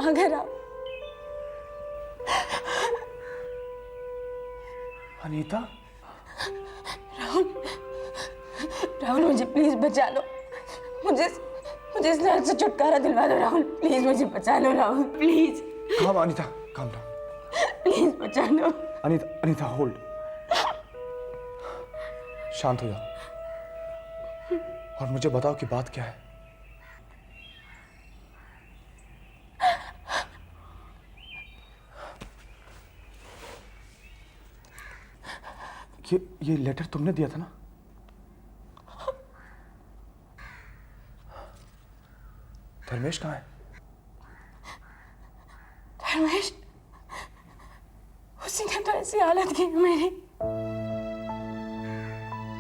आ गए राहुल। अनीता। राहुल, राहुल मुझे प्लीज बचा लो। मुझे इस दर्द से छुटकारा दिलवा दो राहुल। प्लीज मुझे बचा लो राहुल, प्लीज। काम अनीता, काम डाउन। प्लीज बचा लो। अनीता, अनीता होल्ड। शांत हो जाओ और मुझे बताओ कि बात क्या है। ये लेटर तुमने दिया था ना? धर्मेश कहाँ है? धर्मेश, उसी ने तो ऐसी हालत की मेरी।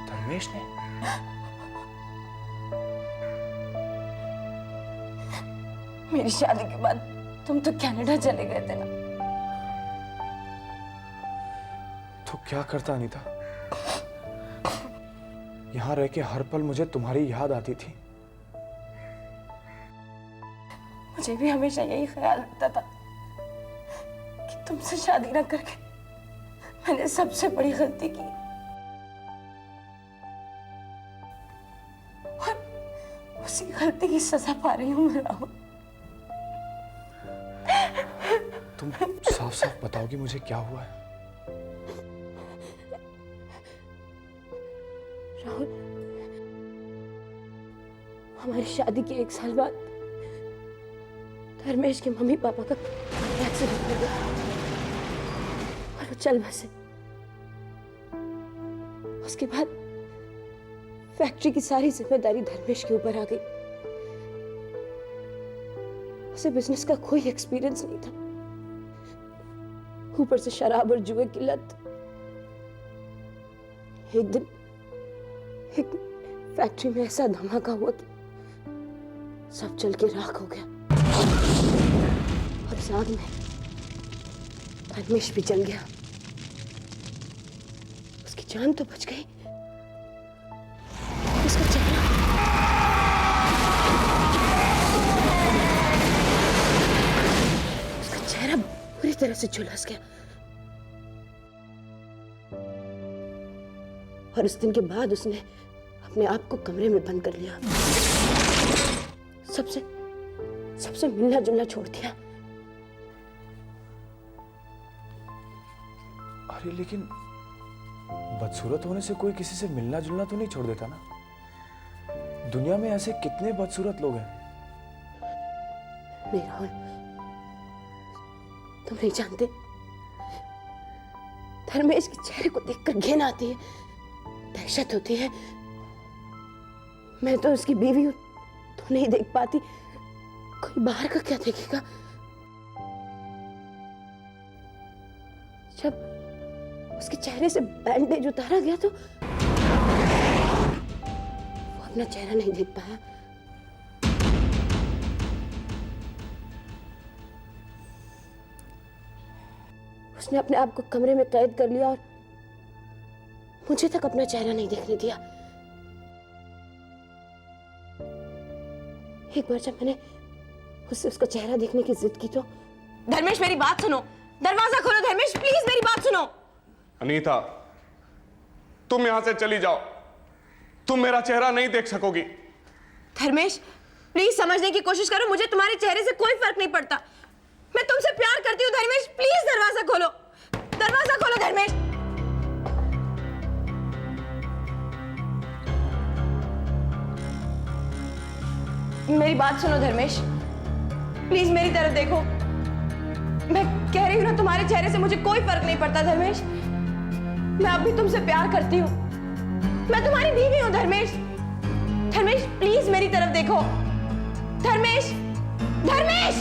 धर्मेश ने? मेरी शादी के बाद तुम तो कनाडा चले गए थे ना। तो क्या करता अनीता? यहां रह के हर पल मुझे तुम्हारी याद आती थी। मुझे भी हमेशा यही ख्याल रहता था कि तुमसे शादी न करके मैंने सबसे बड़ी गलती की और उसी गलती की सजा पा रही हूं मैं राहुल। तुम साफ साफ बताओगी मुझे क्या हुआ है? राहुल, हमारी शादी के 1 साल बाद धर्मेश के मम्मी पापा का एक्सीडेंट हो गया और वो चल बसे। उसके बाद फैक्ट्री की सारी जिम्मेदारी धर्मेश के ऊपर आ गई। उसे बिजनेस का कोई एक्सपीरियंस नहीं था, ऊपर से शराब और जुए की लत। एक दिन फैक्ट्री में ऐसा धमाका हुआ कि सब जल के राख हो गया और इस आग में धर्मेश भी जल गया। उसकी जान तो बच गई, उसका चेहरा पूरी तरह से झुलस गया। और उस दिन के बाद उसने अपने आप को कमरे में बंद कर लिया, सबसे मिलना जुलना छोड़ दिया। अरे लेकिन बदसूरत होने से कोई किसी से मिलना जुलना तो नहीं छोड़ देता ना? दुनिया में ऐसे कितने बदसूरत लोग हैं। नहीं राहुल, तुम नहीं जानते, धर्मेश के चेहरे को देखकर घिन आती है, दहशत होती है। मैं तो उसकी बीवी हूं, तो नहीं देख पाती, कोई बाहर का क्या देखेगा? जब उसके चेहरे से बैंडेज उतारा गया तो वो अपना चेहरा नहीं देख पाया। उसने अपने आप को कमरे में कैद कर लिया और मुझे तक अपना चेहरा नहीं देखने दिया। एक बार जब मैंने उससे उसका चेहरा देखने की जिद की तो धर्मेश, मेरी बात सुनो, दरवाजा खोलो धर्मेश, प्लीज मेरी बात सुनो। अनीता, तुम यहां से चली जाओ, तुम मेरा चेहरा नहीं देख सकोगी। धर्मेश, प्लीज समझने की कोशिश करो, मुझे तुम्हारे चेहरे से कोई फर्क नहीं पड़ता। मैं तुमसे प्यार करती हूँ धर्मेश, प्लीज दरवाजा खोलो, दरवाजा खोलो धर्मेश। मेरी बात सुनो धर्मेश, प्लीज मेरी तरफ देखो। मैं कह रही हूं ना, तुम्हारे चेहरे से मुझे कोई फर्क नहीं पड़ता धर्मेश। मैं अब भी तुमसे प्यार करती हूँ, मैं तुम्हारी बीवी हूँ धर्मेश। धर्मेश प्लीज मेरी तरफ देखो, धर्मेश, धर्मेश।